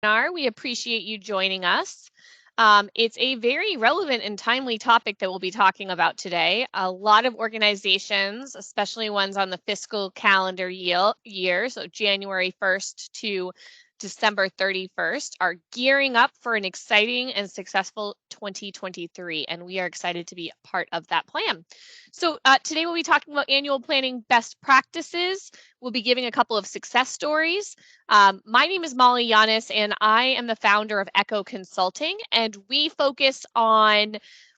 We appreciate you joining us. It's a very relevant and timely topic that we'll be talking about today. A lot of organizations, especially ones on the fiscal calendar year, so January 1st to December 31st, are gearing up for an exciting and successful 2023, and we are excited to be a part of that plan. So today we'll be talking about annual planning best practices. We'll be giving a couple of success stories. My name is Molly Yanis, and I am the founder of Echo Consulting, and we focus on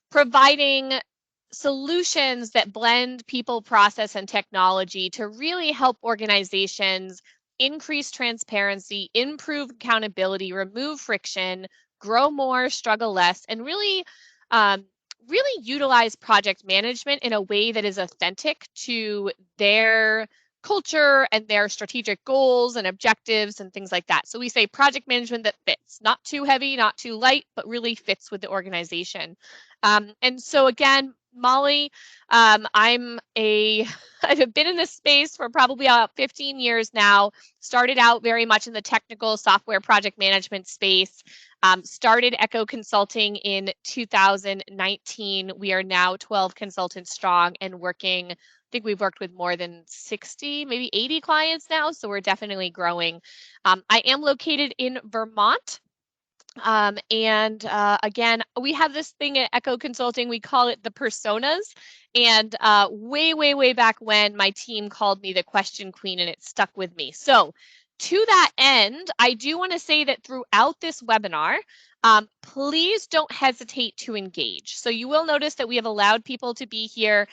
providing solutions that blend people, process, and technology to really help organizations increase transparency, improve accountability, remove friction, grow more, struggle less, and really utilize project management in a way that is authentic to their culture and their strategic goals and objectives and things like that. So we say project management that fits, not too heavy, not too light, but really fits with the organization. And so again, Molly, I've been in this space for probably about 15 years now. Started out very much in the technical software project management space. Started Echo Consulting in 2019. We are now 12 consultants strong and working. I think we've worked with more than 60, maybe 80 clients now, so we're definitely growing. I am located in Vermont. Again, we have this thing at Echo Consulting, we call it the personas. And way back when, my team called me the question queen, and it stuck with me. So to that end, I do want to say that throughout this webinar, please don't hesitate to engage. So you will notice that we have allowed people to be here,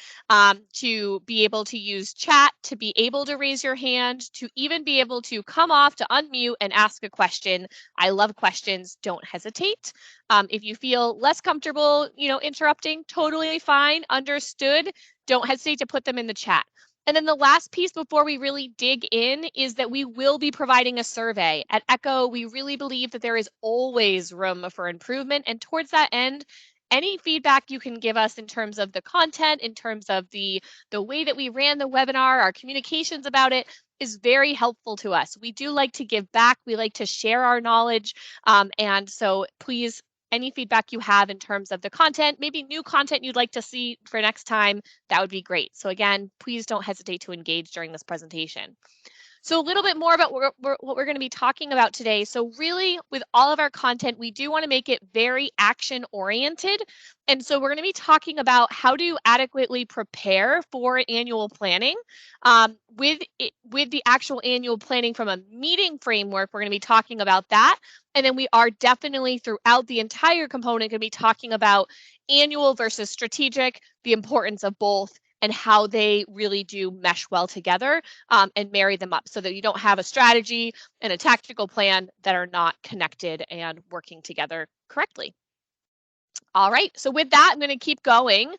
to be able to use chat, to be able to raise your hand, to even be able to come off, to unmute and ask a question. I love questions. Don't hesitate. If you feel less comfortable, interrupting, totally fine, understood. Don't hesitate to put them in the chat. And then the last piece before we really dig in is that we will be providing a survey. At Echo, we really believe that there is always room for improvement. And towards that end, any feedback you can give us in terms of the content, in terms of the way that we ran the webinar, our communications about it, is very helpful to us. We do like to give back. We like to share our knowledge. And so please, any feedback you have in terms of the content, maybe new content you'd like to see for next time, that would be great. So again, please don't hesitate to engage during this presentation. So a little bit more about what we're going to be talking about today. So really, with all of our content, we do want to make it very action oriented. And so we're going to be talking about how to adequately prepare for annual planning. With the actual annual planning from a meeting framework, we're going to be talking about that. And then we are definitely throughout the entire component going to be talking about annual versus strategic, the importance of both, and how they really do mesh well together, and marry them up so that you don't have a strategy and a tactical plan that are not connected and working together correctly. All right, so with that, I'm going to keep going.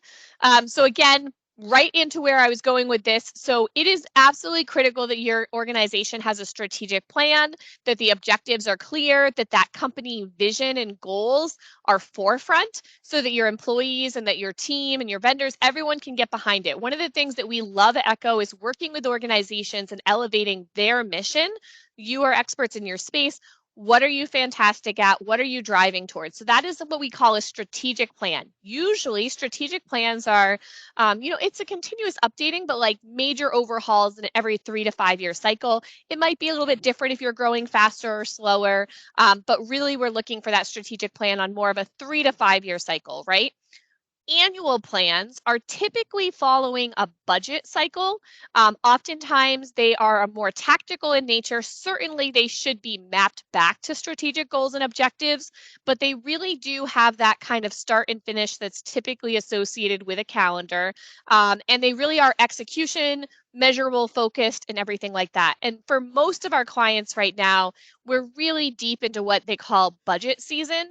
So again, right into where I was going with this. So it is absolutely critical that your organization has a strategic plan, that the objectives are clear, that company vision and goals are forefront so that your employees and that your team and your vendors, everyone can get behind it. One of the things that we love at Echo is working with organizations and elevating their mission. You are experts in your space. What are you fantastic at? What are you driving towards? So that is what we call a strategic plan. Usually strategic plans are, it's a continuous updating, but like major overhauls in every 3 to 5 year cycle. It might be a little bit different if you're growing faster or slower, but really we're looking for that strategic plan on more of a 3 to 5 year cycle, right? Annual plans are typically following a budget cycle. Oftentimes they are more tactical in nature. Certainly they should be mapped back to strategic goals and objectives, but they really do have that kind of start and finish that's typically associated with a calendar. And they really are execution, measurable, focused, and everything like that. And for most of our clients right now, we're really deep into what they call budget season.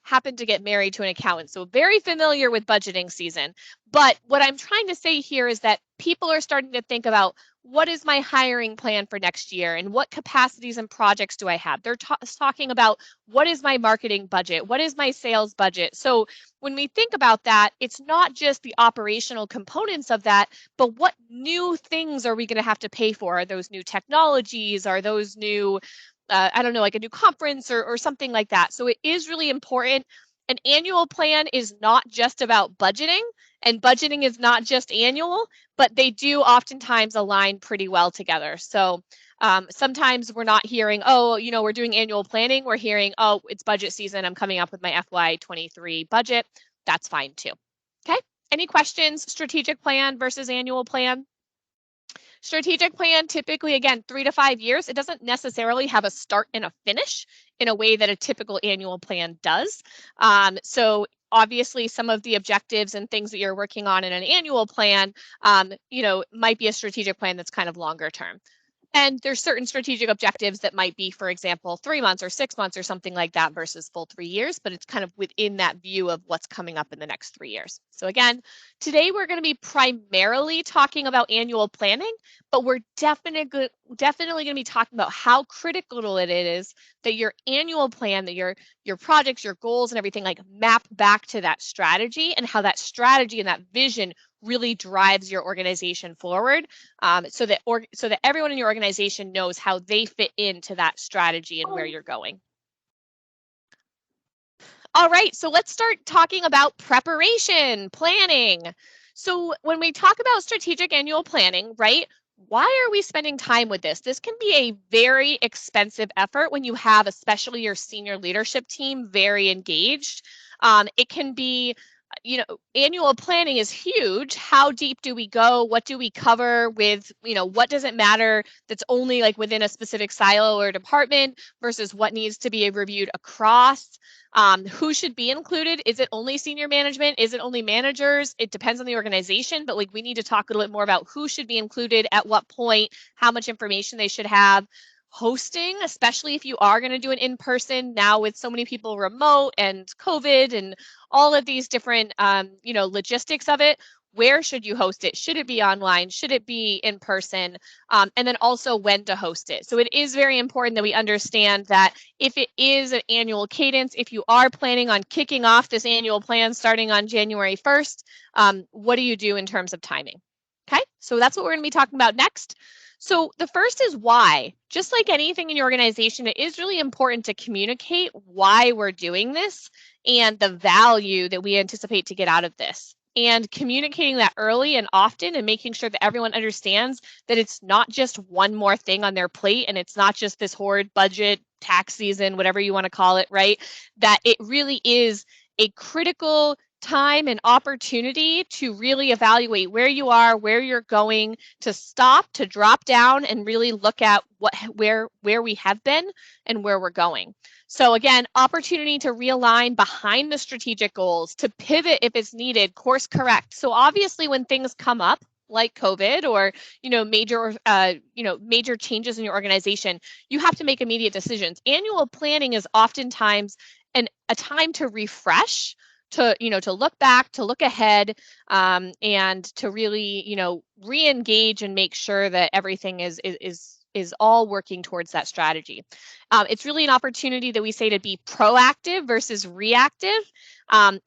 Happened to get married to an accountant, so very familiar with budgeting season. But what I'm trying to say here is that people are starting to think about, what is my hiring plan for next year and what capacities and projects do I have? They're talking about, what is my marketing budget? What is my sales budget? So when we think about that, it's not just the operational components of that, but what new things are we going to have to pay for? Are those new technologies? Are those new I don't know, like a new conference or something like that. So it is really important. An annual plan is not just about budgeting, and budgeting is not just annual, but they do oftentimes align pretty well together. So sometimes we're not hearing, oh, we're doing annual planning. We're hearing, oh, it's budget season. I'm coming up with my FY23 budget. That's fine too. Okay. Any questions? Strategic plan versus annual plan? Strategic plan, typically, again, 3 to 5 years. It doesn't necessarily have a start and a finish in a way that a typical annual plan does. So obviously, some of the objectives and things that you're working on in an annual plan, might be a strategic plan that's kind of longer term. And there's certain strategic objectives that might be, for example, 3 months or 6 months or something like that versus full 3 years, but it's kind of within that view of what's coming up in the next 3 years. So again, today we're going to be primarily talking about annual planning, but we're definitely going to be talking about how critical it is that your annual plan, that your projects, your goals and everything like map back to that strategy, and how that strategy and that vision really drives your organization forward, so that everyone in your organization knows how they fit into that strategy and where you're going. All right, so let's start talking about preparation, planning. So when we talk about strategic annual planning, right, why are we spending time with this? This can be a very expensive effort when you have, especially your senior leadership team, very engaged. It can be, annual planning is huge. How deep do we go? What do we cover with, what does it matter that's only like within a specific silo or department versus what needs to be reviewed across? Who should be included? Is it only senior management? Is it only managers? It depends on the organization, but like we need to talk a little bit more about who should be included at what point, how much information they should have. Hosting, especially if you are going to do it in person now with so many people remote and COVID and all of these different, logistics of it. Where should you host it? Should it be online? Should it be in person? And then also when to host it. So it is very important that we understand that if it is an annual cadence, if you are planning on kicking off this annual plan starting on January 1st, what do you do in terms of timing? Okay, so that's what we're going to be talking about next. So the first is why. Just like anything in your organization, it is really important to communicate why we're doing this and the value that we anticipate to get out of this. And communicating that early and often and making sure that everyone understands that it's not just one more thing on their plate and it's not just this horrid budget, tax season, whatever you want to call it, right? That it really is a critical time and opportunity to really evaluate where you are, where you're going, to stop, to drop down and really look at where we have been and where we're going. So again, opportunity to realign behind the strategic goals, to pivot if it's needed, course correct. So obviously when things come up like COVID or, major changes in your organization, you have to make immediate decisions. Annual planning is oftentimes a time to refresh, to look back, to look ahead, and to really re-engage and make sure that everything is all working towards that strategy. It's really an opportunity that we say to be proactive versus reactive.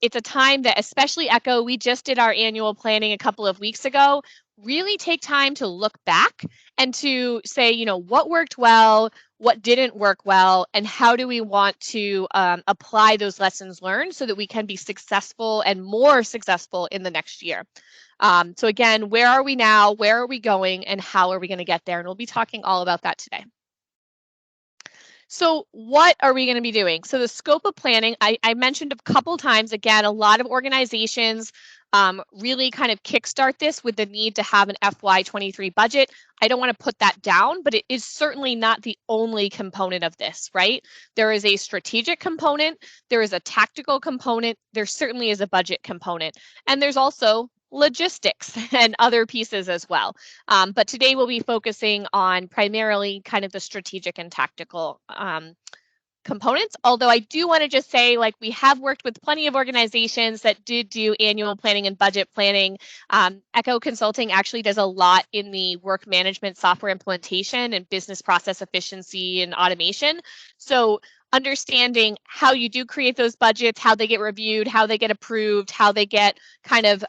It's a time that, especially Echo, we just did our annual planning a couple of weeks ago. Really take time to look back and to say, what worked well, what didn't work well, and how do we want to apply those lessons learned so that we can be successful and more successful in the next year. So again, where are we now? Where are we going? And how are we going to get there? And we'll be talking all about that today. So what are we going to be doing? So the scope of planning, I mentioned a couple times, again, a lot of organizations really kind of kickstart this with the need to have an FY23 budget. I don't want to put that down, but it is certainly not the only component of this, right? There is a strategic component, there is a tactical component, there certainly is a budget component, and there's also logistics and other pieces as well. But today we'll be focusing on primarily kind of the strategic and tactical components. Although I do want to just say, like, we have worked with plenty of organizations that did do annual planning and budget planning. Echo Consulting actually does a lot in the work management software implementation and business process efficiency and automation. So understanding how you do create those budgets, how they get reviewed, how they get approved, how they get kind of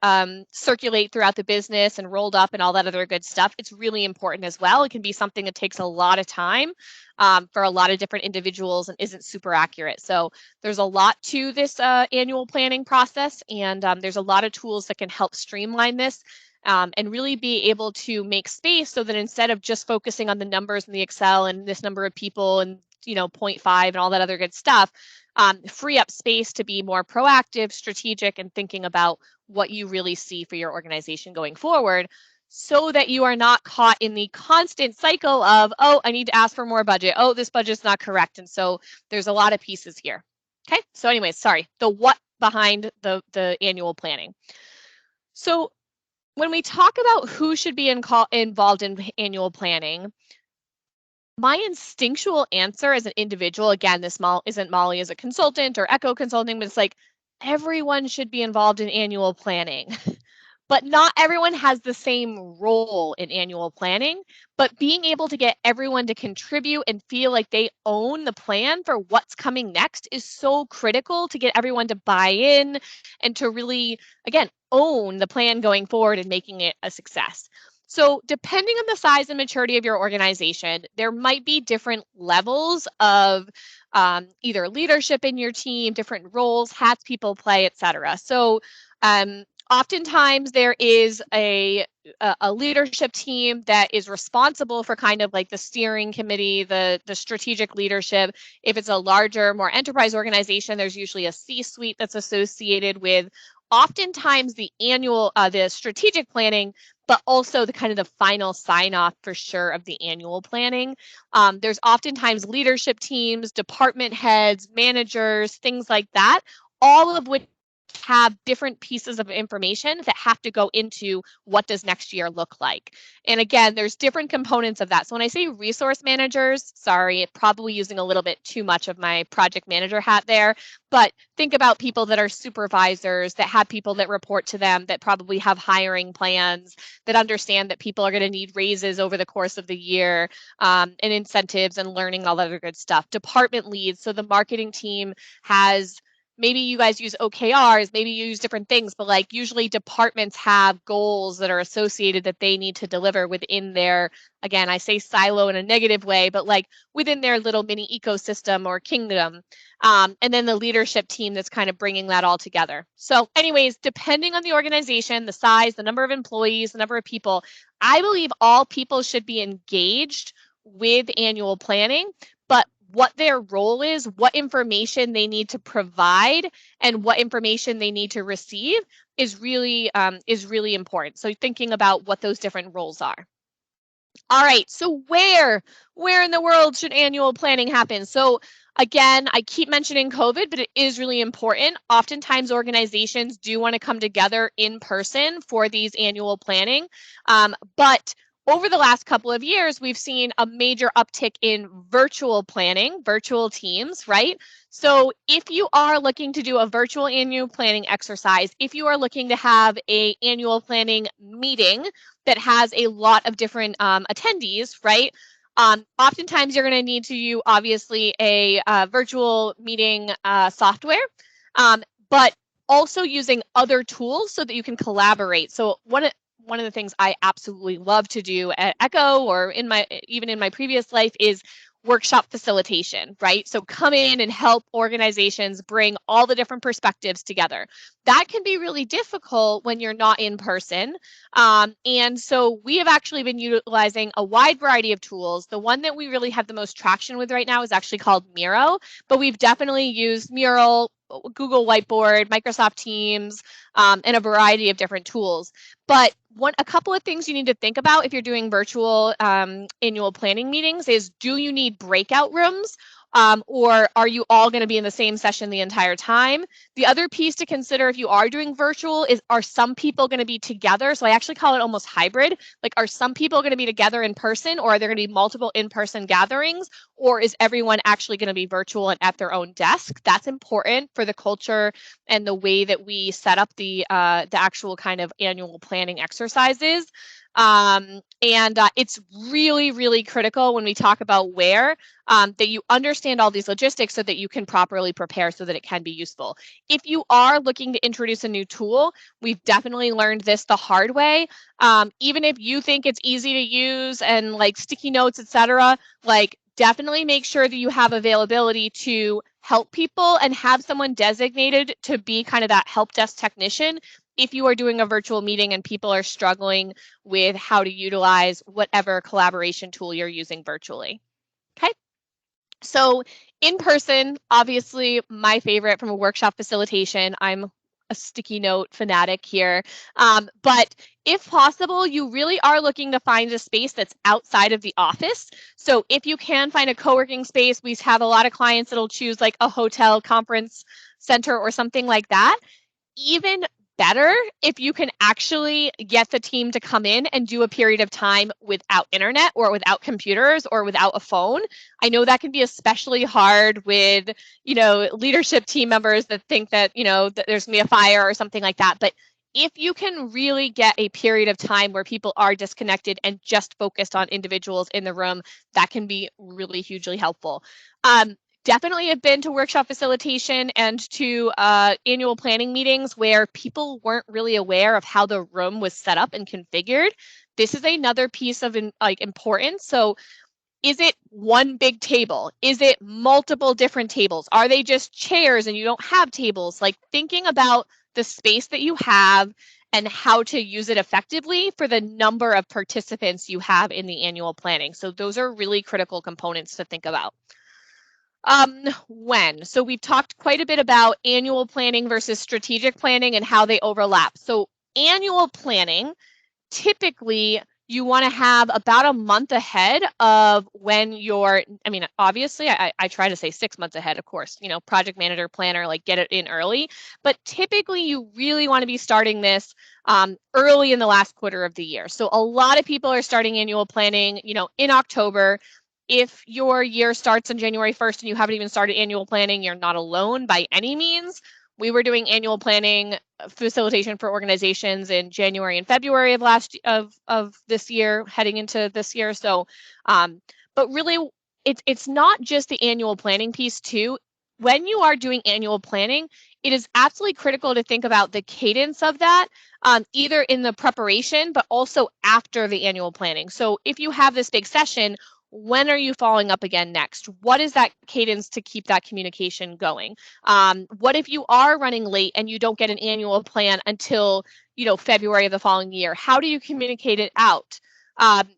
circulate throughout the business and rolled up and all that other good stuff. It's really important as well. It can be something that takes a lot of time for a lot of different individuals and isn't super accurate. So there's a lot to this annual planning process, and there's a lot of tools that can help streamline this. And really be able to make space so that instead of just focusing on the numbers in the Excel and this number of people and 0.5 and all that other good stuff, free up space to be more proactive, strategic, and thinking about what you really see for your organization going forward, so that you are not caught in the constant cycle of, oh, I need to ask for more budget. Oh, this budget's not correct. And so there's a lot of pieces here. Okay, so anyways, sorry, the what behind the annual planning. So when we talk about who should be involved in annual planning, my instinctual answer as an individual, again, this isn't Molly as a consultant or Echo Consulting, but it's like everyone should be involved in annual planning. But not everyone has the same role in annual planning, but being able to get everyone to contribute and feel like they own the plan for what's coming next is so critical to get everyone to buy in and to really, again, own the plan going forward and making it a success. So depending on the size and maturity of your organization, there might be different levels of either leadership in your team, different roles, hats people play, et cetera. So oftentimes there is a leadership team that is responsible for kind of like the steering committee, the strategic leadership. If it's a larger, more enterprise organization, there's usually a C-suite that's associated with oftentimes the strategic planning, but also the kind of the final sign off for sure of the annual planning. There's oftentimes leadership teams, department heads, managers, things like that, all of which have different pieces of information that have to go into what does next year look like. And again, there's different components of that. So when I say resource managers, sorry, probably using a little bit too much of my project manager hat there, but think about people that are supervisors, that have people that report to them, that probably have hiring plans, that understand that people are going to need raises over the course of the year, and incentives and learning, all that other good stuff. Department leads, so the marketing team has, maybe you guys use OKRs, maybe you use different things, but like usually departments have goals that are associated that they need to deliver within their, again, I say silo in a negative way, but like within their little mini ecosystem or kingdom. And then the leadership team that's kind of bringing that all together. So anyways, depending on the organization, the size, the number of employees, the number of people, I believe all people should be engaged with annual planning, but what their role is, what information they need to provide, and what information they need to receive is really important. So thinking about what those different roles are. All right, so where in the world should annual planning happen? So again, I keep mentioning COVID, but it is really important. Oftentimes organizations do want to come together in person for these annual planning, but over the last couple of years, we've seen a major uptick in virtual planning, virtual teams, right? So if you are looking to do a virtual annual planning exercise, if you are looking to have an annual planning meeting that has a lot of different attendees, right? Oftentimes you're going to need to use obviously a virtual meeting software, but also using other tools so that you can collaborate. So one of the things I absolutely love to do at Echo or even in my previous life is workshop facilitation, right? So come in and help organizations bring all the different perspectives together. That can be really difficult when you're not in person. And so we have actually been utilizing a wide variety of tools. The one that we really have the most traction with right now is actually called Miro, but we've definitely used Mural, Google Whiteboard, Microsoft Teams, and a variety of different tools. But a couple of things you need to think about if you're doing virtual annual planning meetings is, do you need breakout rooms? Or are you all going to be in the same session the entire time? The other piece to consider if you are doing virtual is, are some people going to be together? So I actually call it almost hybrid. Like, are some people going to be together in person, or are there going to be multiple in-person gatherings? Or is everyone actually going to be virtual and at their own desk? That's important for the culture and the way that we set up the actual kind of annual planning exercises. It's really, really critical when we talk about where, that you understand all these logistics so that you can properly prepare so that it can be useful. If you are looking to introduce a new tool, we've definitely learned this the hard way. Even if you think it's easy to use and like sticky notes, etc., like definitely make sure that you have availability to help people and have someone designated to be kind of that help desk technician if you are doing a virtual meeting and people are struggling with how to utilize whatever collaboration tool you're using virtually. Okay. So in person, obviously my favorite from a workshop facilitation. I'm a sticky note fanatic here. But if possible, you really are looking to find a space that's outside of the office. So if you can find a co-working space, we have a lot of clients that'll choose like a hotel, conference center, or something like that. Even better if you can actually get the team to come in and do a period of time without internet or without computers or without a phone. I know that can be especially hard with, leadership team members that think that, that there's gonna be a fire or something like that. But if you can really get a period of time where people are disconnected and just focused on individuals in the room, that can be really hugely helpful. Definitely have been to workshop facilitation and to annual planning meetings where people weren't really aware of how the room was set up and configured. This is another piece of importance. So is it one big table? Is it multiple different tables? Are they just chairs and you don't have tables? Like thinking about the space that you have and how to use it effectively for the number of participants you have in the annual planning. So those are really critical components to think about. When? So we've talked quite a bit about annual planning versus strategic planning and how they overlap. So annual planning, typically you want to have about a month ahead of when obviously I try to say 6 months ahead, of course, project manager, planner, like get it in early, but typically you really want to be starting this early in the last quarter of the year. So a lot of people are starting annual planning, in October. If your year starts on January 1st and you haven't even started annual planning, you're not alone by any means. We were doing annual planning facilitation for organizations in January and February of this year, heading into this year. So, but really, it's not just the annual planning piece too. When you are doing annual planning, it is absolutely critical to think about the cadence of that, either in the preparation, but also after the annual planning. So if you have this big session, when are you following up again next? What is that cadence to keep that communication going? What if you are running late and you don't get an annual plan until, February of the following year? How do you communicate it out?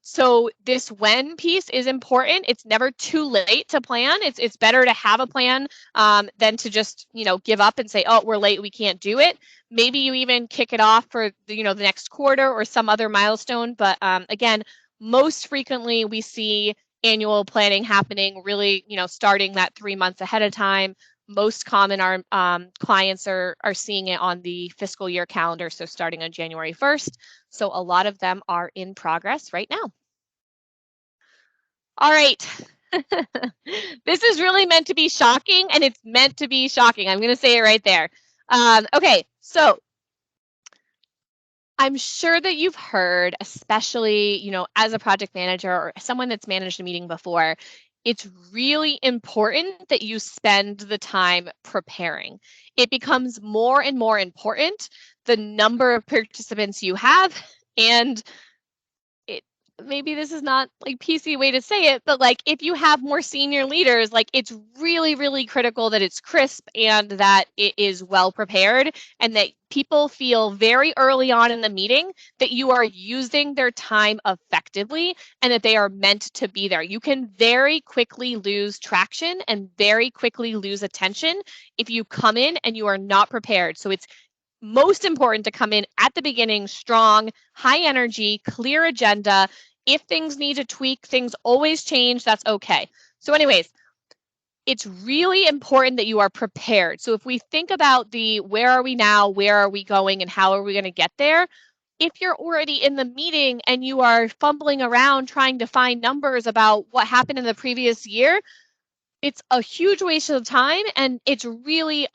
So this when piece is important. It's never too late to plan. It's better to have a plan than to just, give up and say, oh, we're late, we can't do it. Maybe you even kick it off for, the next quarter or some other milestone. But again, most frequently we see annual planning happening really, starting that 3 months ahead of time. Most common our clients are seeing it on the fiscal year calendar, so starting on January 1st. So a lot of them are in progress right now. All right. This is really meant to be shocking, and it's meant to be shocking. I'm going to say it right there. Okay, so I'm sure that you've heard, especially, as a project manager or someone that's managed a meeting before, it's really important that you spend the time preparing. It becomes more and more important the number of participants you have, and maybe this is not like PC way to say it, but like if you have more senior leaders, like it's really, really critical that it's crisp and that it is well prepared and that people feel very early on in the meeting that you are using their time effectively and that they are meant to be there. You can very quickly lose traction and very quickly lose attention if you come in and you are not prepared. So it's most important to come in at the beginning strong, high energy, clear agenda. If things need to tweak, things always change, that's okay. So anyways, it's really important that you are prepared. So if we think about the where are we now, where are we going, and how are we going to get there, if you're already in the meeting and you are fumbling around trying to find numbers about what happened in the previous year, it's a huge waste of time, and it's really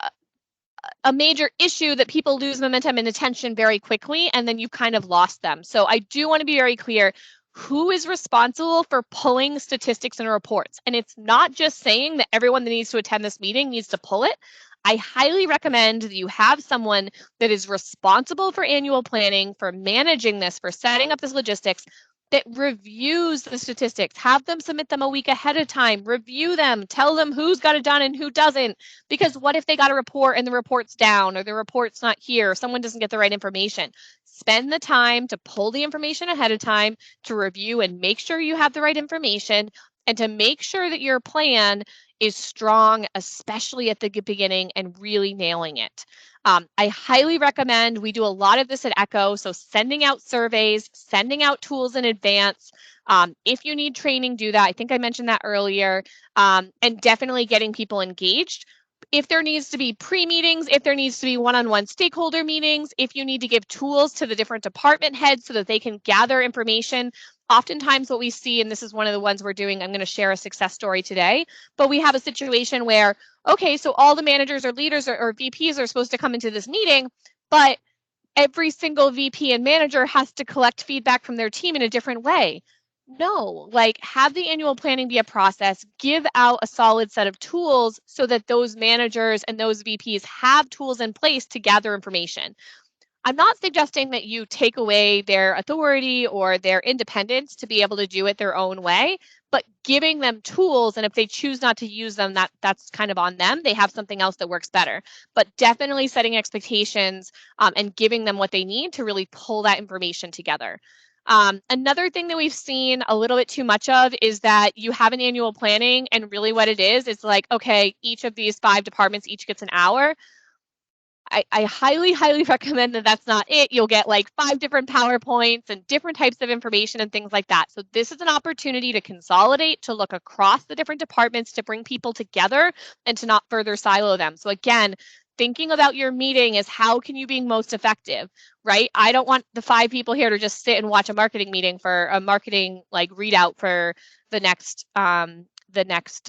a major issue that people lose momentum and attention very quickly, and then you've kind of lost them. So I do want to be very clear. Who is responsible for pulling statistics and reports? And it's not just saying that everyone that needs to attend this meeting needs to pull it. I highly recommend that you have someone that is responsible for annual planning, for managing this, for setting up this logistics, that reviews the statistics. Have them submit them a week ahead of time, review them, tell them who's got it done and who doesn't. Because what if they got a report and the report's down, or the report's not here, or someone doesn't get the right information? Spend the time to pull the information ahead of time, to review and make sure you have the right information, and to make sure that your plan is strong, especially at the beginning, and really nailing it. I highly recommend, we do a lot of this at Echo, so sending out surveys, sending out tools in advance. If you need training, do that. I think I mentioned that earlier. And definitely getting people engaged. If there needs to be pre-meetings, if there needs to be one-on-one stakeholder meetings, if you need to give tools to the different department heads so that they can gather information. Oftentimes what we see, and this is one of the ones we're doing, I'm going to share a success story today, but we have a situation where, okay, so all the managers or leaders or VPs are supposed to come into this meeting, but every single VP and manager has to collect feedback from their team in a different way. No, like, have the annual planning be a process, give out a solid set of tools so that those managers and those VPs have tools in place to gather information. I'm not suggesting that you take away their authority or their independence to be able to do it their own way, but giving them tools, and if they choose not to use them, that's kind of on them. They have something else that works better. But definitely setting expectations and giving them what they need to really pull that information together. Another thing that we've seen a little bit too much of is that you have an annual planning, and really what it is like, okay, each of these 5 departments each gets an hour. I highly, highly recommend that that's not it. You'll get like 5 different PowerPoints and different types of information and things like that. So this is an opportunity to consolidate, to look across the different departments, to bring people together and to not further silo them. So again, thinking about your meeting is how can you be most effective, right? I don't want the 5 people here to just sit and watch a marketing meeting for a marketing like readout for the next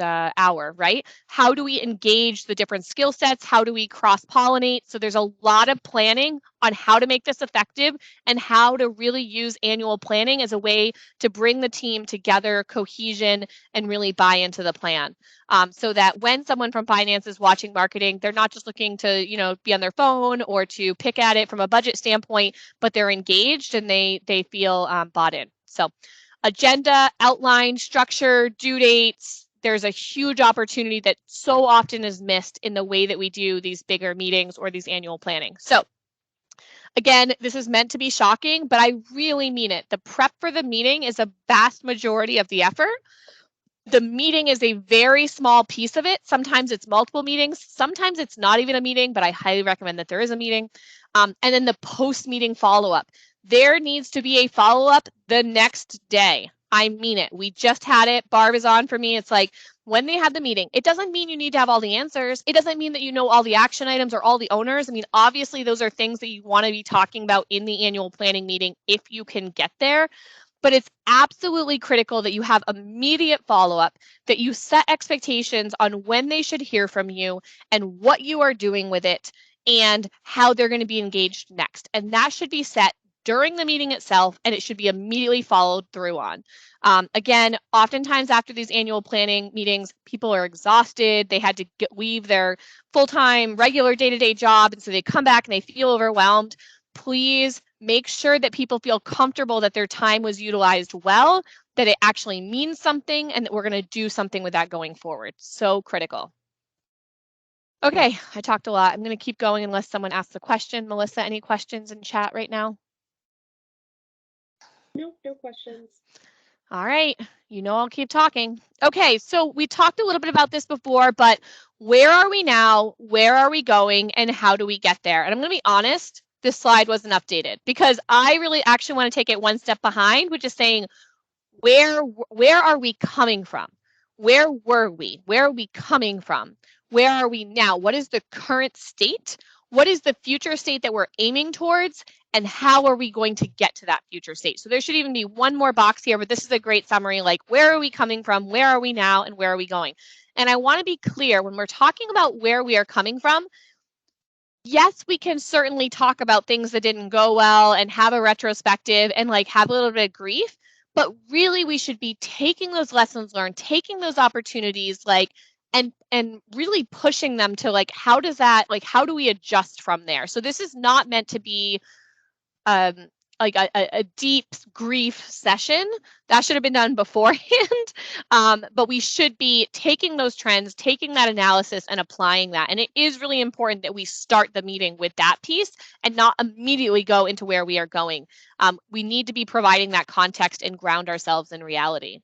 hour, right? How do we engage the different skill sets? How do we cross-pollinate? So there's a lot of planning on how to make this effective and how to really use annual planning as a way to bring the team together, cohesion, and really buy into the plan. So that when someone from finance is watching marketing, they're not just looking to, be on their phone or to pick at it from a budget standpoint, but they're engaged and they feel bought in. So agenda, outline, structure, due dates. There's a huge opportunity that so often is missed in the way that we do these bigger meetings or these annual planning. So again, this is meant to be shocking, but I really mean it. The prep for the meeting is a vast majority of the effort. The meeting is a very small piece of it. Sometimes it's multiple meetings. Sometimes it's not even a meeting, but I highly recommend that there is a meeting. And then the post-meeting follow-up. There needs to be a follow-up the next day. I mean it. We just had it. Barb is on for me. It's like when they had the meeting, it doesn't mean you need to have all the answers. It doesn't mean that you know all the action items or all the owners. I mean, obviously, those are things that you want to be talking about in the annual planning meeting if you can get there. But it's absolutely critical that you have immediate follow-up, that you set expectations on when they should hear from you and what you are doing with it and how they're going to be engaged next. And that should be set during the meeting itself, and it should be immediately followed through on. Again, oftentimes after these annual planning meetings, people are exhausted. They had to leave their full-time, regular day-to-day job, and so they come back and they feel overwhelmed. Please make sure that people feel comfortable that their time was utilized well, that it actually means something, and that we're going to do something with that going forward. So critical. Okay, I talked a lot. I'm going to keep going unless someone asks a question. Melissa, any questions in chat right now? No questions. All right, I'll keep talking. Okay, so we talked a little bit about this before, but where are we now? Where are we going? And how do we get there? And I'm going to be honest, this slide wasn't updated because I really actually want to take it one step behind, which is saying, where are we coming from? Where were we? Where are we coming from? Where are we now? What is the current state? What is the future state that we're aiming towards? And how are we going to get to that future state? So there should even be one more box here, but this is a great summary, like where are we coming from? Where are we now? And where are we going? And I want to be clear, when we're talking about where we are coming from, Yes, we can certainly talk about things that didn't go well and have a retrospective and like have a little bit of grief, but really we should be taking those lessons learned, taking those opportunities, like and really pushing them to like how do we adjust from there? So this is not meant to be um, like a deep grief session. That should have been done beforehand. But we should be taking those trends, taking that analysis and applying that. And it is really important that we start the meeting with that piece and not immediately go into where we are going. We need to be providing that context and ground ourselves in reality.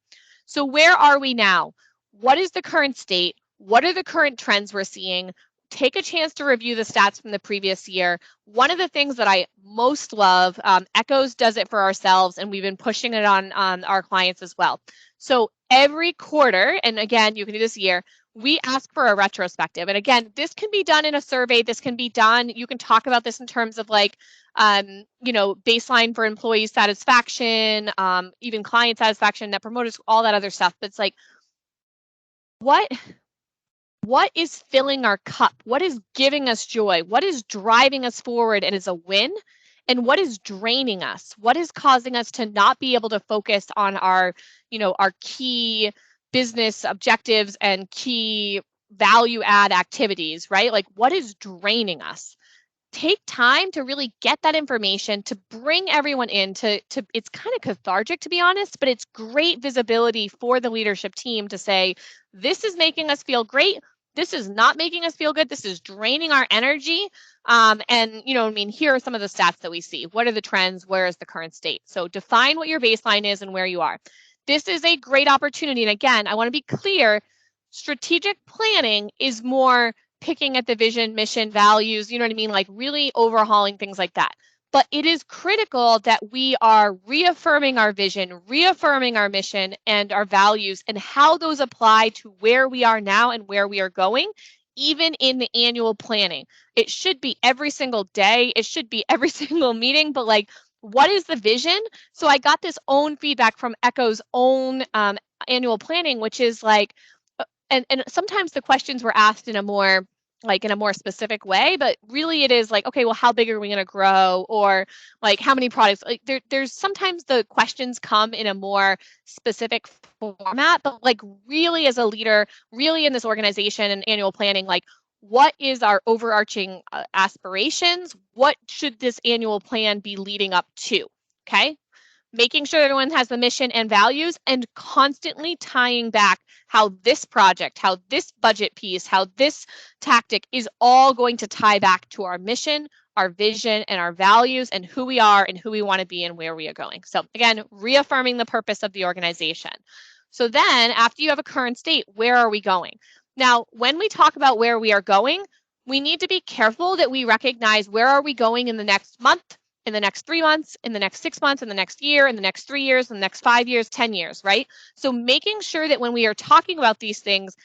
So where are we now? What is the current state? What are the current trends we're seeing? Take a chance to review the stats from the previous year. One of the things that I most love, Echoes does it for ourselves, and we've been pushing it on our clients as well. So every quarter, and again, you can do this year, we ask for a retrospective. And again, this can be done in a survey. This can be done, you can talk about this in terms of like, baseline for employee satisfaction, even client satisfaction, net promoters, all that other stuff. But it's like, what is filling our cup? What is giving us joy? What is driving us forward and is a win? And what is draining us? What is causing us to not be able to focus on our key business objectives and key value add activities, right? Like what is draining us? Take time to really get that information, to bring everyone in to it's kind of cathartic, to be honest, but it's great visibility for the leadership team to say, this is making us feel great. This is not making us feel good. This is draining our energy. And here are some of the stats that we see. What are the trends? Where is the current state? So define what your baseline is and where you are. This is a great opportunity. And again, I want to be clear, strategic planning is more picking at the vision, mission, values, you know what I mean? Like really overhauling things like that. But it is critical that we are reaffirming our vision, reaffirming our mission and our values and how those apply to where we are now and where we are going, even in the annual planning. It should be every single day. It should be every single meeting, but like, what is the vision? So I got this own feedback from Echo's own annual planning, which is like, and sometimes the questions were asked in a more specific way, but really it is like, okay, well, how big are we going to grow? Or like, how many products? Like there's sometimes the questions come in a more specific format, but like really as a leader, really in this organization and annual planning, like what is our overarching aspirations? What should this annual plan be leading up to? Okay. Making sure everyone has the mission and values and constantly tying back how this project, how this budget piece, how this tactic is all going to tie back to our mission, our vision, and our values and who we are and who we want to be and where we are going. So again, reaffirming the purpose of the organization. So then after you have a current state, where are we going? Now, when we talk about where we are going, we need to be careful that we recognize where are we going in the next month, in the next 3 months, in the next 6 months, in the next year, in the next 3 years, in the next 5 years, 10 years, right? So making sure that when we are talking about these things,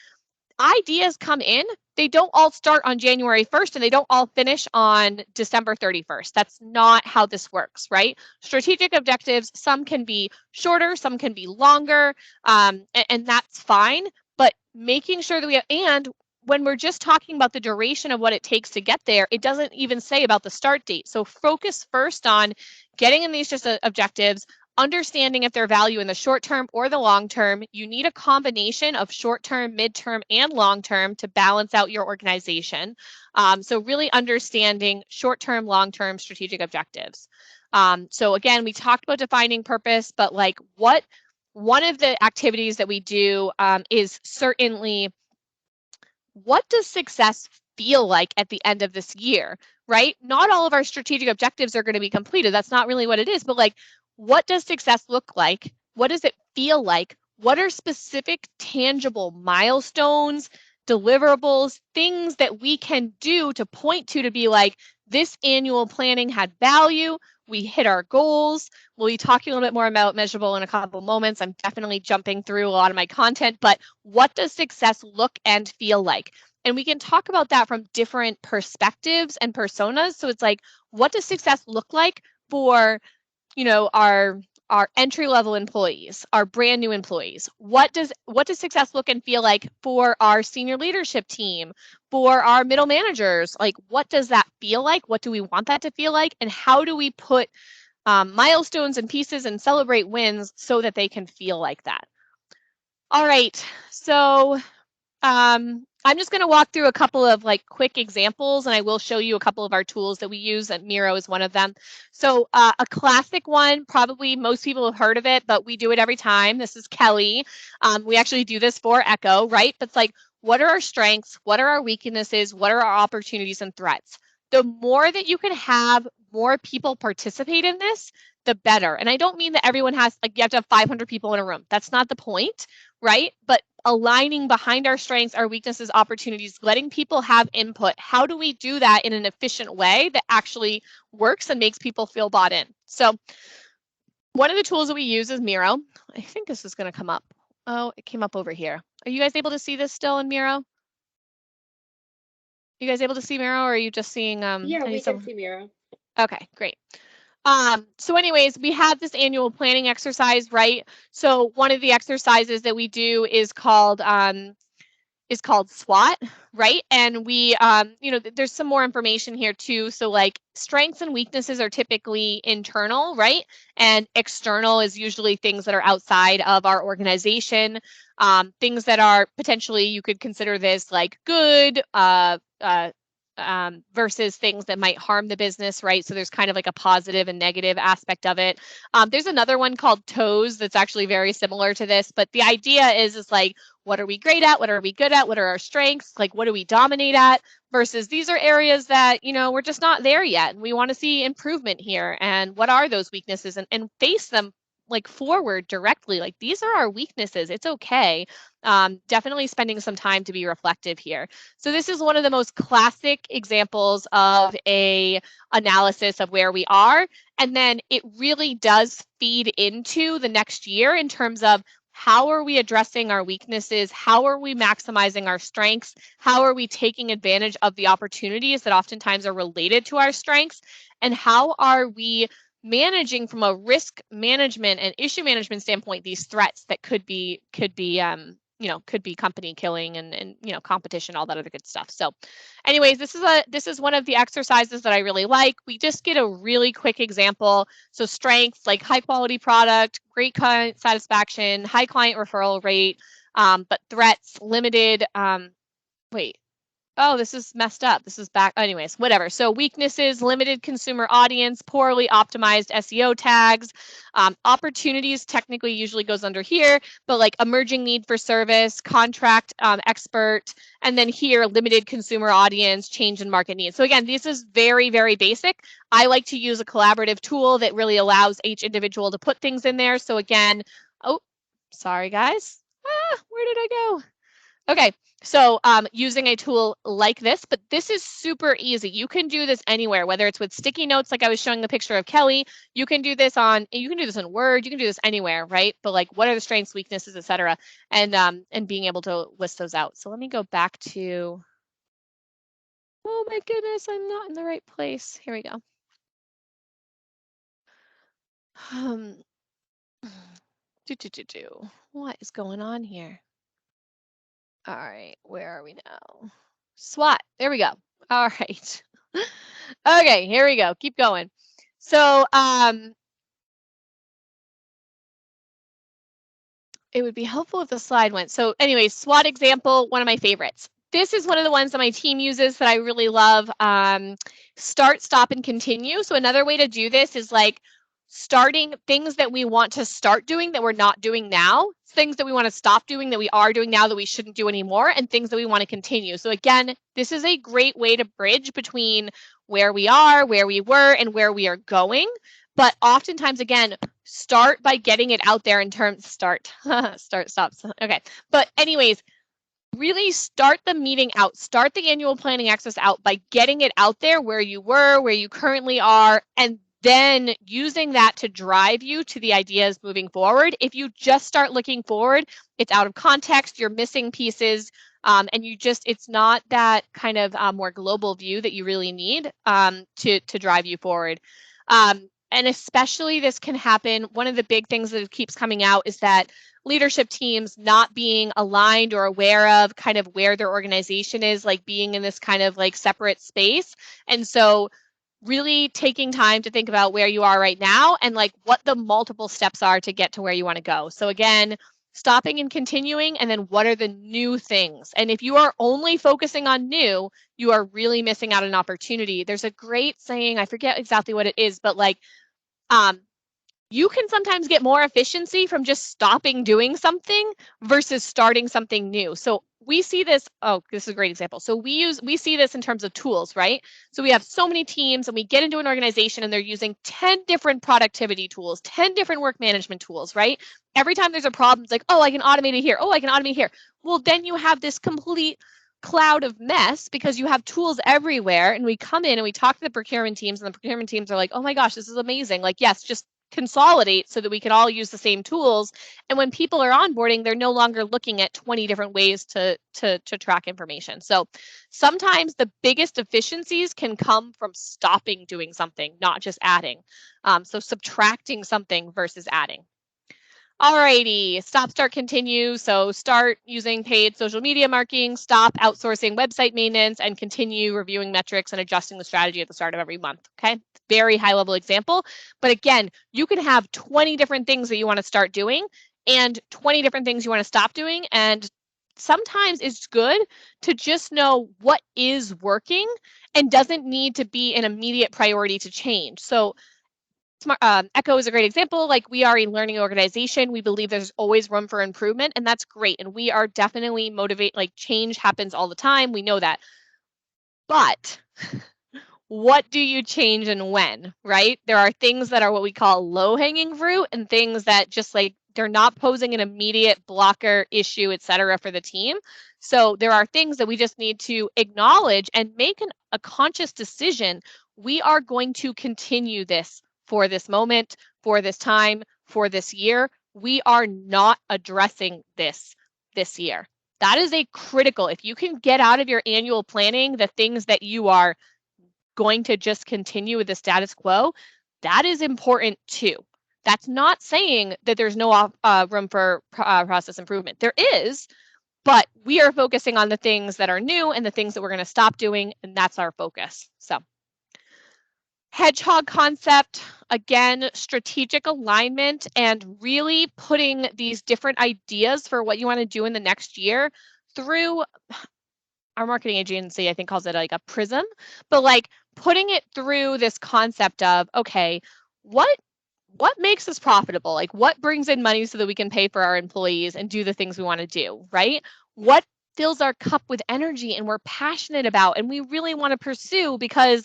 ideas come in, they don't all start on January 1st and they don't all finish on December 31st. That's not how this works, right? Strategic objectives, some can be shorter, some can be longer, and that's fine. But making sure that we have, and when we're just talking about the duration of what it takes to get there, it doesn't even say about the start date. So focus first on getting in these just objectives, understanding if they're value in the short term or the long term. You need a combination of short term, mid-term, and long term to balance out your organization. So really understanding short term, long term strategic objectives. So again, we talked about defining purpose, but like one of the activities that we do is certainly, what does success feel like at the end of this year, right? Not all of our strategic objectives are going to be completed. That's not really what it is, but like, what does success look like? What does it feel like? What are specific tangible milestones, deliverables, things that we can do to point to be like, this annual planning had value, we hit our goals. We'll be talking a little bit more about Measurable in a couple of moments. I'm definitely jumping through a lot of my content, but what does success look and feel like? And we can talk about that from different perspectives and personas. So it's like, what does success look like for, our our entry-level employees, our brand new employees. What does success look and feel like for our senior leadership team, for our middle managers? Like, what does that feel like? What do we want that to feel like? And how do we put milestones and pieces and celebrate wins so that they can feel like that? All right, so I'm just going to walk through a couple of like quick examples, and I will show you a couple of our tools that we use, and Miro is one of them. So a classic one, probably most people have heard of it, but we do it every time. This is Kelly. We actually do this for Echo, right? But it's like, what are our strengths? What are our weaknesses? What are our opportunities and threats? The more that you can have more people participate in this, the better. And I don't mean that everyone has, like, you have to have 500 people in a room. That's not the point, right? But aligning behind our strengths, our weaknesses, opportunities, letting people have input. How do we do that in an efficient way that actually works and makes people feel bought in? So one of the tools that we use is Miro. I think this is going to come up. Oh, it came up over here. Are you guys able to see this still in Miro? You guys able to see Miro, or are you just seeing? Yeah, we can see Miro. Okay, great. So anyways, we have this annual planning exercise, right? So one of the exercises that we do is called SWOT, right? And we, there's some more information here too. So like strengths and weaknesses are typically internal, right? And external is usually things that are outside of our organization. Things that are potentially, you could consider this like good, versus things that might harm the business, right? So there's kind of like a positive and negative aspect of it. There's another one called TOES that's actually very similar to this, but the idea is like, what are we great at? What are we good at? What are our strengths? Like, what do we dominate at? Versus these are areas that, we're just not there yet. And we want to see improvement here. And what are those weaknesses? And face them like forward directly. Like, these are our weaknesses. It's okay. Definitely spending some time to be reflective here. So this is one of the most classic examples of a analysis of where we are. And then it really does feed into the next year in terms of how are we addressing our weaknesses? How are we maximizing our strengths? How are we taking advantage of the opportunities that oftentimes are related to our strengths? And how are we managing from a risk management and issue management standpoint these threats that could be company killing and competition, all that other good stuff. So anyways, this is one of the exercises that I really like. We just get a really quick example. So strengths, like high quality product, great client satisfaction, high client referral rate, but threats, limited, oh, this is messed up. This is back. Anyways, whatever. So weaknesses, limited consumer audience, poorly optimized SEO tags, opportunities technically usually goes under here, but like emerging need for service, contract expert, and then here, limited consumer audience, change in market needs. So again, this is very, very basic. I like to use a collaborative tool that really allows each individual to put things in there. So again, oh, sorry guys. Where did I go? Okay, so using a tool like this, but this is super easy. You can do this anywhere, whether it's with sticky notes, like I was showing the picture of Kelly. You can do this in Word. You can do this anywhere, right? But like, what are the strengths, weaknesses, etc., and being able to list those out. So let me go back to. Oh my goodness, I'm not in the right place. Here we go. What is going on here? All right, where are we now? SWOT, there we go. All right. Okay, here we go. Keep going. So it would be helpful if the slide went. So anyway, SWOT example, one of my favorites. This is one of the ones that my team uses that I really love. Start, stop, and continue. So another way to do this is like starting things that we want to start doing that we're not doing now, things that we want to stop doing that we are doing now that we shouldn't do anymore, and things that we want to continue. So again, this is a great way to bridge between where we are, where we were, and where we are going. But oftentimes, again, start by getting it out there in terms, start, stop. Okay. But anyways, really start the meeting out, start the annual planning exercise out by getting it out there where you were, where you currently are, and then using that to drive you to the ideas moving forward. If you just start looking forward, it's out of context, you're missing pieces, and it's not that kind of more global view that you really need to drive you forward. And especially this can happen. One of the big things that keeps coming out is that leadership teams not being aligned or aware of kind of where their organization is, like being in this kind of like separate space. And so really taking time to think about where you are right now and like what the multiple steps are to get to where you want to go. So again, stopping and continuing, and then what are the new things? And if you are only focusing on new, you are really missing out on an opportunity. There's a great saying, I forget exactly what it is, but like, you can sometimes get more efficiency from just stopping doing something versus starting something new. So we see this, this is a great example. So we see this in terms of tools, right? So we have so many teams and we get into an organization and they're using 10 different productivity tools, 10 different work management tools, right? Every time there's a problem, it's like, oh, I can automate it here. Oh, I can automate here. Well, then you have this complete cloud of mess because you have tools everywhere. And we come in and we talk to the procurement teams, and the procurement teams are like, oh my gosh, this is amazing. Like, yes, just consolidate so that we can all use the same tools. And when people are onboarding, they're no longer looking at 20 different ways to track information. So sometimes the biggest efficiencies can come from stopping doing something, not just adding. So subtracting something versus adding. Alrighty, stop, start, continue. So start using paid social media marketing, stop outsourcing website maintenance, and continue reviewing metrics and adjusting the strategy at the start of every month. Okay, very high level example. But again, you can have 20 different things that you want to start doing and 20 different things you want to stop doing. And sometimes it's good to just know what is working and doesn't need to be an immediate priority to change. So Echo is a great example. Like, we are a learning organization. We believe there's always room for improvement, and that's great. And we are definitely like change happens all the time. We know that. But what do you change and when, right? There are things that are what we call low-hanging fruit and things that just like they're not posing an immediate blocker, issue, et cetera, for the team. So there are things that we just need to acknowledge and make a conscious decision. We are going to continue this for this moment, for this time, for this year. We are not addressing this year. That is a critical. If you can get out of your annual planning the things that you are going to just continue with the status quo, that is important too. That's not saying that there's no room for process improvement. There is, but we are focusing on the things that are new and the things that we're going to stop doing, and that's our focus. So hedgehog concept, again, strategic alignment and really putting these different ideas for what you want to do in the next year through, our marketing agency, I think, calls it like a prism, but like putting it through this concept of, okay, what makes us profitable? Like, what brings in money so that we can pay for our employees and do the things we want to do, right? What fills our cup with energy and we're passionate about and we really want to pursue because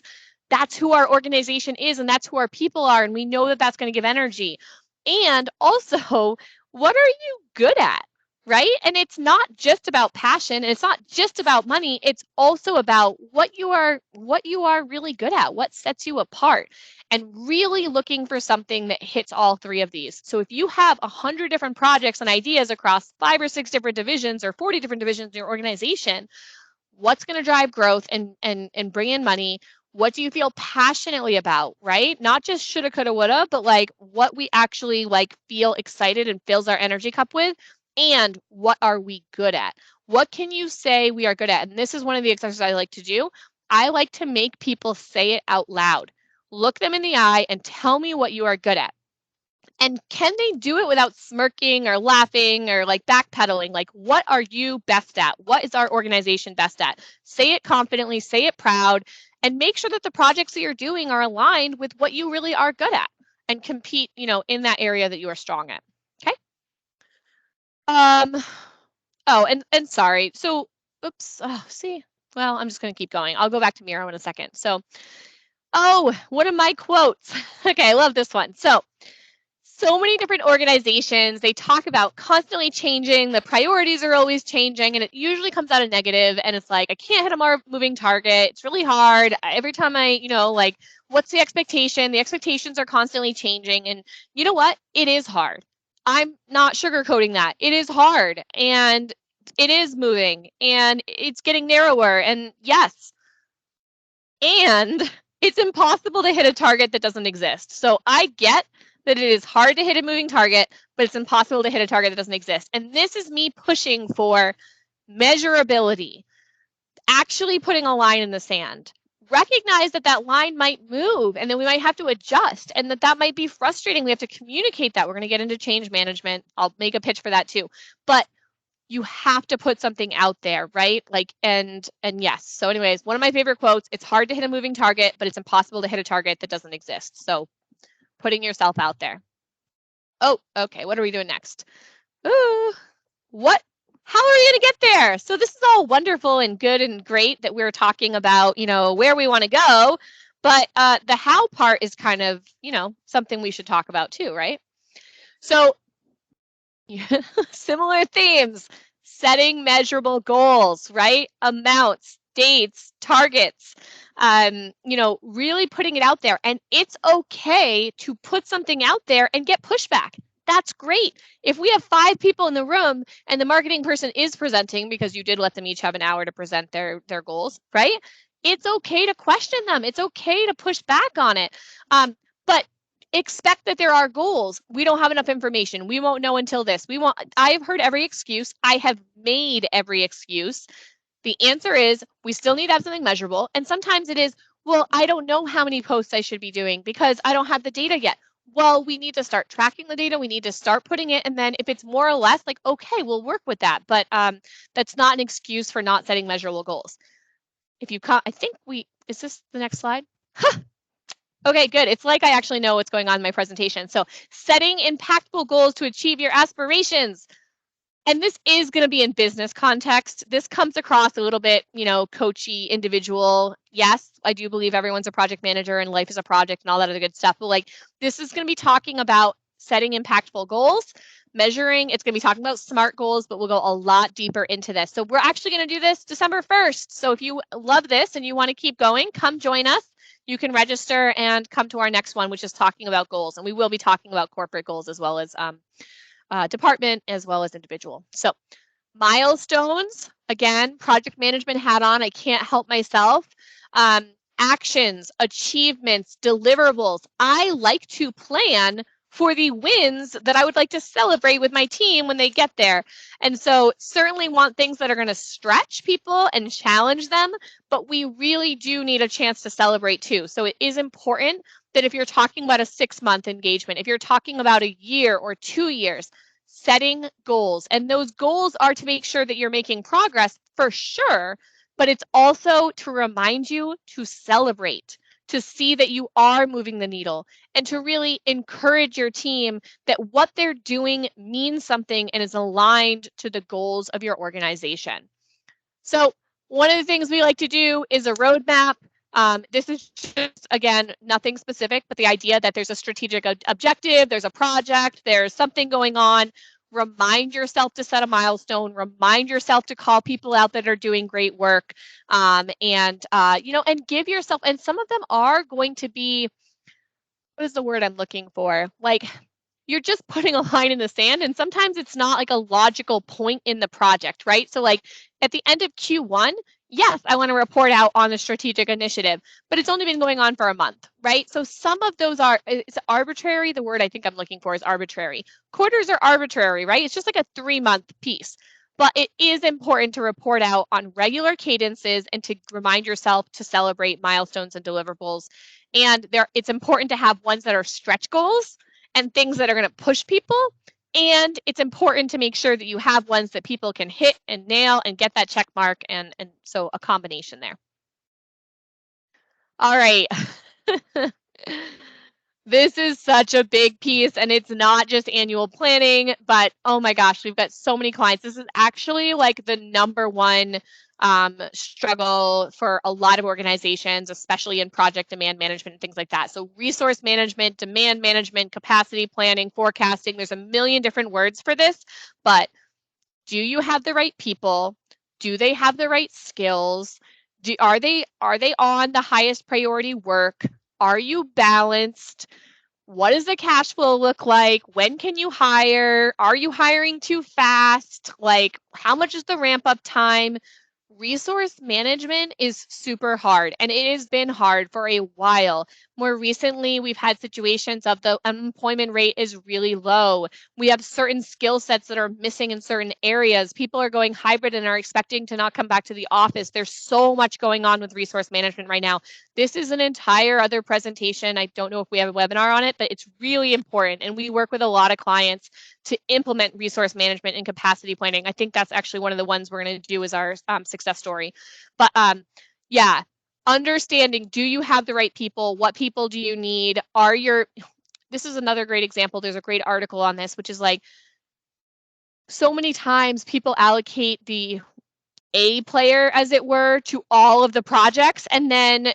that's who our organization is and that's who our people are, and we know that that's going to give energy. And also, what are you good at, right? And it's not just about passion, and it's not just about money. It's also about what you are really good at, what sets you apart, and really looking for something that hits all three of these. So if you have 100 different projects and ideas across 5 or 6 different divisions or 40 different divisions in your organization, what's going to drive growth and bring in money? What do you feel passionately about, right? Not just shoulda, coulda, woulda, but like what we actually like feel excited and fills our energy cup with. And what are we good at? What can you say we are good at? And this is one of the exercises I like to do. I like to make people say it out loud. Look them in the eye and tell me what you are good at. And can they do it without smirking or laughing or like backpedaling? Like, what are you best at? What is our organization best at? Say it confidently, say it proud, and make sure that the projects that you're doing are aligned with what you really are good at and compete, in that area that you are strong at. Okay. Oh, and sorry. So, oops. Oh, see. Well, I'm just going to keep going. I'll go back to Miro in a second. So, one of my quotes. Okay, I love this one. So many different organizations, they talk about constantly changing. The priorities are always changing, and it usually comes out of negative. And it's like, I can't hit a more moving target. It's really hard. Every time like, what's the expectation? The expectations are constantly changing. And you know what? It is hard. I'm not sugarcoating that. It is hard, and it is moving, and it's getting narrower. And yes, and It's impossible to hit a target that doesn't exist. So I get that it is hard to hit a moving target, but it's impossible to hit a target that doesn't exist. And this is me pushing for measurability, actually putting a line in the sand. Recognize that that line might move and then we might have to adjust and that might be frustrating. We have to communicate that. We're going to get into change management. I'll make a pitch for that too. But you have to put something out there, right? Like, and yes. So anyways, one of my favorite quotes, it's hard to hit a moving target, but it's impossible to hit a target that doesn't exist. So putting yourself out there. Oh, okay. What are we doing next? Ooh, how are we going to get there? So this is all wonderful and good and great that we're talking about, where we want to go. But the how part is kind of, something we should talk about too, right? So similar themes, setting measurable goals, right? Amounts, dates, targets, really putting it out there. And it's okay to put something out there and get pushback. That's great. If we have 5 people in the room and the marketing person is presenting, because you did let them each have an hour to present their goals, right? It's okay to question them. It's okay to push back on it. But expect that there are goals. We don't have enough information. We won't know until this. I have heard every excuse. I have made every excuse. The answer is we still need to have something measurable. And sometimes it is, well, I don't know how many posts I should be doing because I don't have the data yet. Well, we need to start tracking the data. We need to start putting it. And then if it's more or less, like, okay, we'll work with that. But that's not an excuse for not setting measurable goals. If you I think is this the next slide? Okay, good. It's like I actually know what's going on in my presentation. So setting impactful goals to achieve your aspirations. And this is going to be in business context. This comes across a little bit, coachy, individual. Yes, I do believe everyone's a project manager and life is a project and all that other good stuff. But like, this is going to be talking about setting impactful goals, measuring. It's going to be talking about SMART goals, but we'll go a lot deeper into this. So we're actually going to do this December 1st. So if you love this and you want to keep going, come join us. You can register and come to our next one, which is talking about goals. And we will be talking about corporate goals as well as department as well as individual. So milestones, again, project management hat on. I can't help myself. Actions, achievements, deliverables. I like to plan for the wins that I would like to celebrate with my team when they get there. And so certainly want things that are going to stretch people and challenge them, but we really do need a chance to celebrate too. So it is important that if you're talking about a 6-month engagement, if you're talking about a year or 2 years, setting goals. And those goals are to make sure that you're making progress for sure, but it's also to remind you to celebrate, to see that you are moving the needle, and to really encourage your team that what they're doing means something and is aligned to the goals of your organization. So one of the things we like to do is a roadmap. This is just, again, nothing specific, but the idea that there's a strategic objective, there's a project, there's something going on. Remind yourself to set a milestone, remind yourself to call people out that are doing great work, and give yourself, and some of them are going to be, what is the word I'm looking for? Like, you're just putting a line in the sand, and sometimes it's not like a logical point in the project, right? So like at the end of Q1, yes, I want to report out on the strategic initiative, but it's only been going on for a month, right? So some of those it's arbitrary. The word I think I'm looking for is arbitrary. Quarters are arbitrary, right? It's just like a 3-month piece, but it is important to report out on regular cadences and to remind yourself to celebrate milestones and deliverables. And it's important to have ones that are stretch goals and things that are going to push people. And it's important to make sure that you have ones that people can hit and nail and get that check mark. And so a combination there. All right. This is such a big piece, and it's not just annual planning, but oh my gosh, we've got so many clients. This is actually like the #1 struggle for a lot of organizations, especially in project demand management and things like that. So resource management, demand management, capacity planning, forecasting, there's a million different words for this, but do you have the right people? Do they have the right skills? Are they on the highest priority work? Are you balanced? What does the cash flow look like? When can you hire? Are you hiring too fast? Like, how much is the ramp up time? Resource management is super hard, and it has been hard for a while. More recently, we've had situations of the unemployment rate is really low. We have certain skill sets that are missing in certain areas. People are going hybrid and are expecting to not come back to the office. There's so much going on with resource management right now. This is an entire other presentation. I don't know if we have a webinar on it, but it's really important. And we work with a lot of clients to implement resource management and capacity planning. I think that's actually one of the ones we're going to do as our success story. But yeah, understanding, do you have the right people? What people do you need? This is another great example. There's a great article on this, which is like, so many times people allocate the A player, as it were, to all of the projects, and then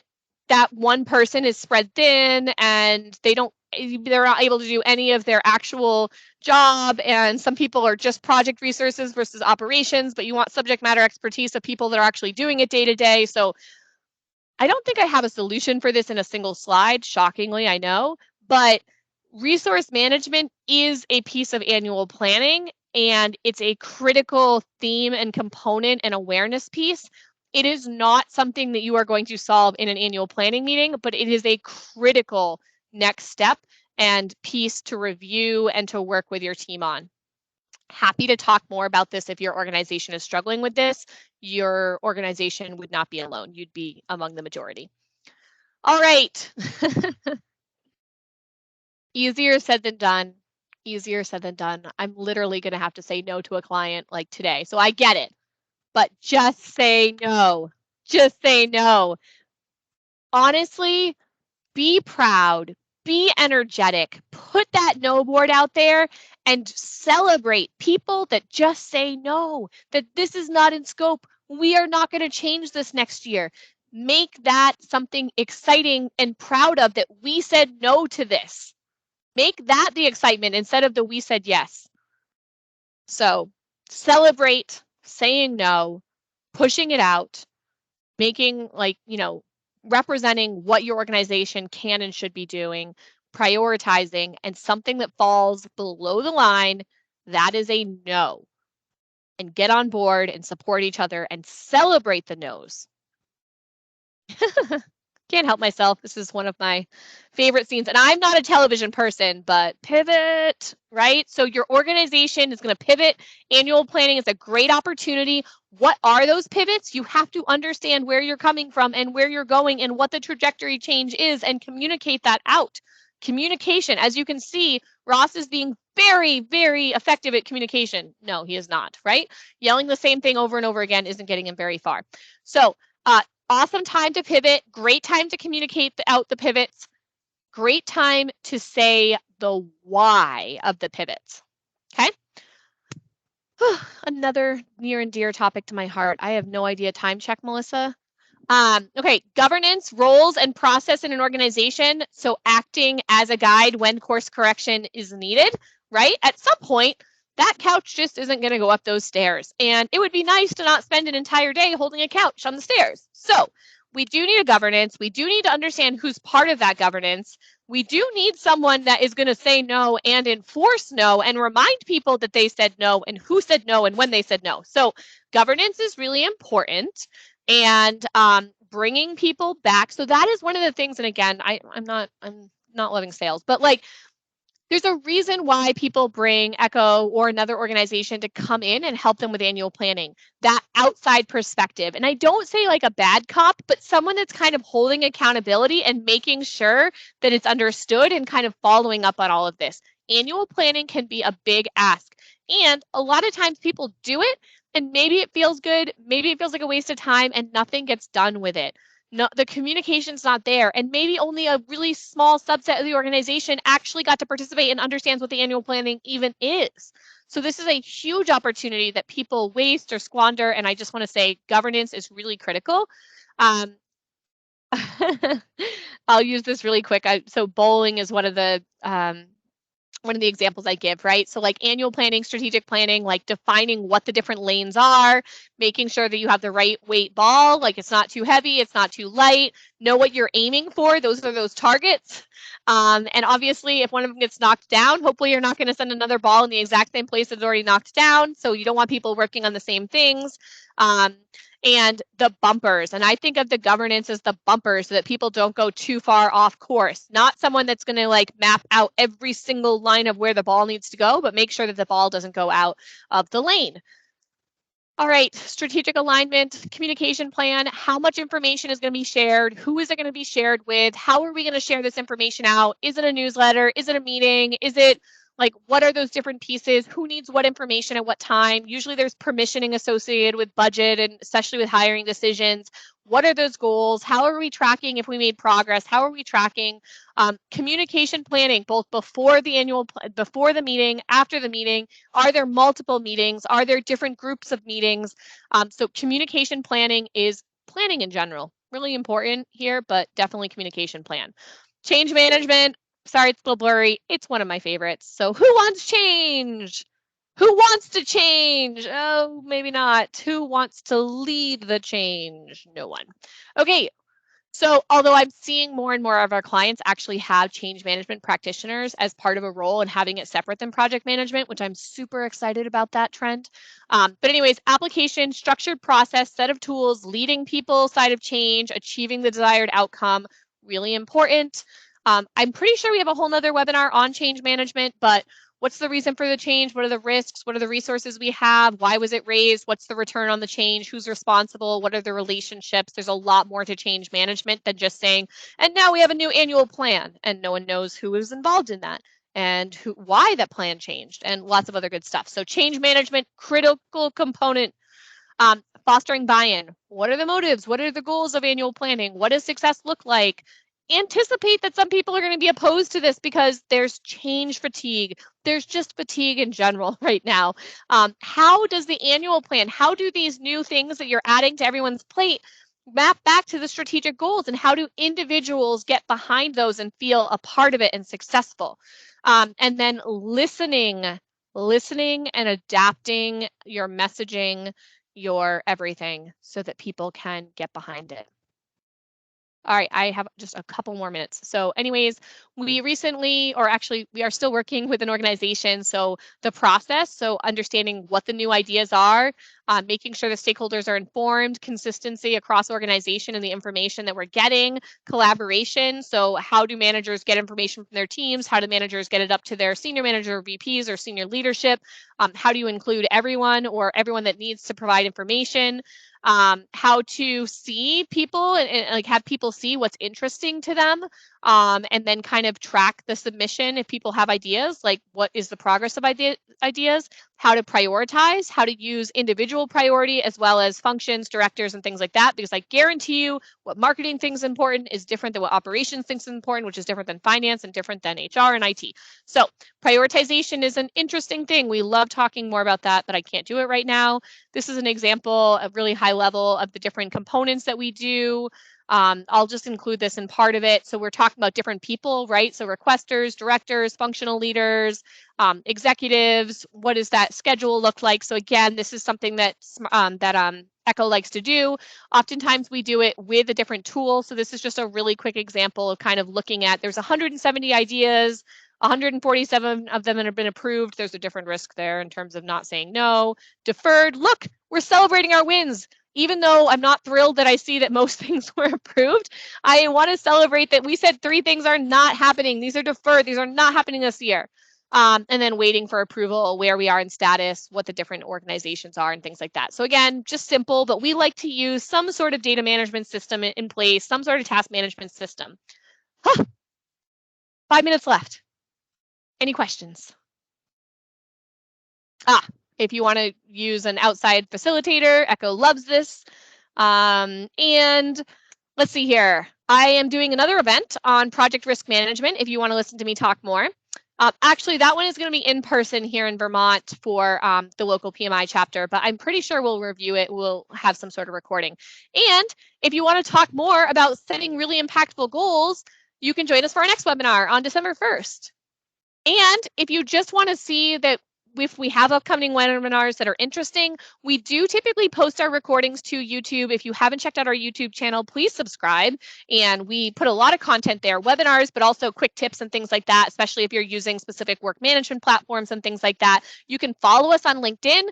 that one person is spread thin and they're not able to do any of their actual job, and some people are just project resources versus operations, but you want subject matter expertise of people that are actually doing it day to day. So I don't think I have a solution for this in a single slide, shockingly, I know, but resource management is a piece of annual planning, and it's a critical theme and component and awareness piece. It is not something that you are going to solve in an annual planning meeting, but it is a critical next step and piece to review and to work with your team on. Happy to talk more about this if your organization is struggling with this. Your organization would not be alone. You'd be among the majority. All right. Easier said than done. Easier said than done. I'm literally going to have to say no to a client like today. So I get it, but just say no. Just say no. Honestly, be proud, be energetic, put that no board out there and celebrate people that just say no, that this is not in scope. We are not going to change this next year. Make that something exciting and proud of, that we said no to this. Make that the excitement instead of the we said yes. So celebrate saying no, pushing it out, making representing what your organization can and should be doing, prioritizing, and something that falls below the line, that is a no. And get on board and support each other and celebrate the no's. Can't help myself. This is one of my favorite scenes. And I'm not a television person, but pivot, right? So your organization is going to pivot. Annual planning is a great opportunity. What are those pivots? You have to understand where you're coming from and where you're going and what the trajectory change is, and communicate that out. Communication, as you can see, Ross is being very, very effective at communication. No, he is not, right? Yelling the same thing over and over again isn't getting him very far. So, awesome time to pivot, great time to communicate out the pivots, great time to say the why of the pivots, okay? Another near and dear topic to my heart. I have no idea. Time check, Melissa. Okay, governance, roles, and process in an organization. So acting as a guide when course correction is needed, right? At some point, that couch just isn't going to go up those stairs. And it would be nice to not spend an entire day holding a couch on the stairs. So we do need a governance. We do need to understand who's part of that governance. We do need someone that is going to say no and enforce no and remind people that they said no and who said no and when they said no. So governance is really important, and bringing people back. So that is one of the things. And again, I'm not loving sales, but like, there's a reason why people bring Echo or another organization to come in and help them with annual planning, that outside perspective. And I don't say like a bad cop, but someone that's kind of holding accountability and making sure that it's understood and kind of following up on all of this. Annual planning can be a big ask. And a lot of times people do it and maybe it feels good, maybe it feels like a waste of time and nothing gets done with it. No, the communication's not there, and maybe only a really small subset of the organization actually got to participate and understands what the annual planning even is. So this is a huge opportunity that people waste or squander, and I just want to say governance is really critical. I'll use this really quick. So bowling is one of the examples I give, right? So like annual planning, strategic planning, like defining what the different lanes are, making sure that you have the right weight ball, like it's not too heavy, it's not too light, know what you're aiming for. Those are those targets. And obviously if one of them gets knocked down, hopefully you're not going to send another ball in the exact same place that's already knocked down. So you don't want people working on the same things. and the bumpers. And I think of the governance as the bumpers so that people don't go too far off course. Not someone that's going to like map out every single line of where the ball needs to go, but make sure that the ball doesn't go out of the lane. All right, strategic alignment, communication plan, how much information is going to be shared? Who is it going to be shared with? How are we going to share this information out? Is it a newsletter? Is it a meeting? Is it like, what are those different pieces? Who needs what information at what time? Usually there's permissioning associated with budget and especially with hiring decisions. What are those goals? How are we tracking if we made progress? How are we tracking? Communication planning, both before the meeting, after the meeting. Are there multiple meetings? Are there different groups of meetings? So communication planning is planning in general. Really important here, but definitely communication plan. Change management. Sorry, it's a little blurry. It's one of my favorites. So who wants change? Who wants to change? Oh, maybe not. Who wants to lead the change? No one. Okay. So although I'm seeing more and more of our clients actually have change management practitioners as part of a role and having it separate than project management, which I'm super excited about that trend. But anyways, application, structured process, set of tools, leading people side of change, achieving the desired outcome, really important. I'm pretty sure we have a whole nother webinar on change management, but what's the reason for the change? What are the risks? What are the resources we have? Why was it raised? What's the return on the change? Who's responsible? What are the relationships? There's a lot more to change management than just saying, and now we have a new annual plan, and no one knows who was involved in that and why that plan changed, and lots of other good stuff. So change management, critical component. Fostering buy-in. What are the motives? What are the goals of annual planning? What does success look like? Anticipate that some people are going to be opposed to this because there's change fatigue. There's just fatigue in general right now. How does the annual plan, how do these new things that you're adding to everyone's plate map back to the strategic goals, and how do individuals get behind those and feel a part of it and successful? And then listening and adapting your messaging, your everything, so that people can get behind it. All right, I have just a couple more minutes. So anyways, we recently, or actually we are still working with an organization. So the process, so understanding what the new ideas are, making sure the stakeholders are informed, consistency across organization and the information that we're getting, collaboration. So how do managers get information from their teams? How do managers get it up to their senior manager or VPs or senior leadership? How do you include everyone or everyone that needs to provide information? How to see people and like have people see what's interesting to them, and then kind of track the submission if people have ideas, like what is the progress of ideas, how to prioritize, how to use individual priority as well as functions, directors, and things like that, because I guarantee you what marketing thinks is important is different than what operations thinks is important, which is different than finance and different than HR and IT. So prioritization is an interesting thing. We love talking more about that, but I can't do it right now. This is an example of really high level of the different components that we do. I'll just include this in part of it. So we're talking about different people, right? So requesters, directors, functional leaders, executives. What does that schedule look like? So again, this is something that Echo likes to do. Oftentimes we do it with a different tool. So this is just a really quick example of kind of looking at, there's 170 ideas, 147 of them that have been approved. There's a different risk there in terms of not saying no. Deferred, look, we're celebrating our wins. Even though I'm not thrilled that I see that most things were approved, I want to celebrate that we said 3 things are not happening. These are deferred. These are not happening this year. And then waiting for approval, where we are in status, what the different organizations are, and things like that. So again, just simple, but we like to use some sort of data management system in place, some sort of task management system. 5 minutes left. Any questions? If you want to use an outside facilitator, Echo loves this. And let's see here. I am doing another event on project risk management if you want to listen to me talk more. Actually, that one is going to be in person here in Vermont for the local PMI chapter, but I'm pretty sure we'll review it. We'll have some sort of recording. And if you want to talk more about setting really impactful goals, you can join us for our next webinar on December 1st. And if you just want to see that if we have upcoming webinars that are interesting, we do typically post our recordings to YouTube. If you haven't checked out our YouTube channel, please subscribe. And we put a lot of content there, webinars, but also quick tips and things like that, especially if you're using specific work management platforms and things like that. You can follow us on LinkedIn.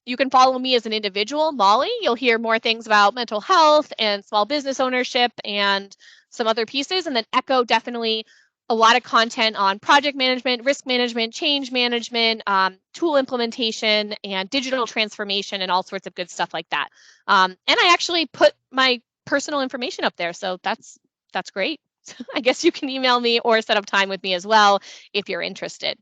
you can follow me as an individual, Molly. You'll hear more things about mental health and small business ownership and some other pieces. And then Echo, definitely a lot of content on project management, risk management, change management, tool implementation, and digital transformation, and all sorts of good stuff like that. And I actually put my personal information up there, so that's great. I guess you can email me or set up time with me as well if you're interested.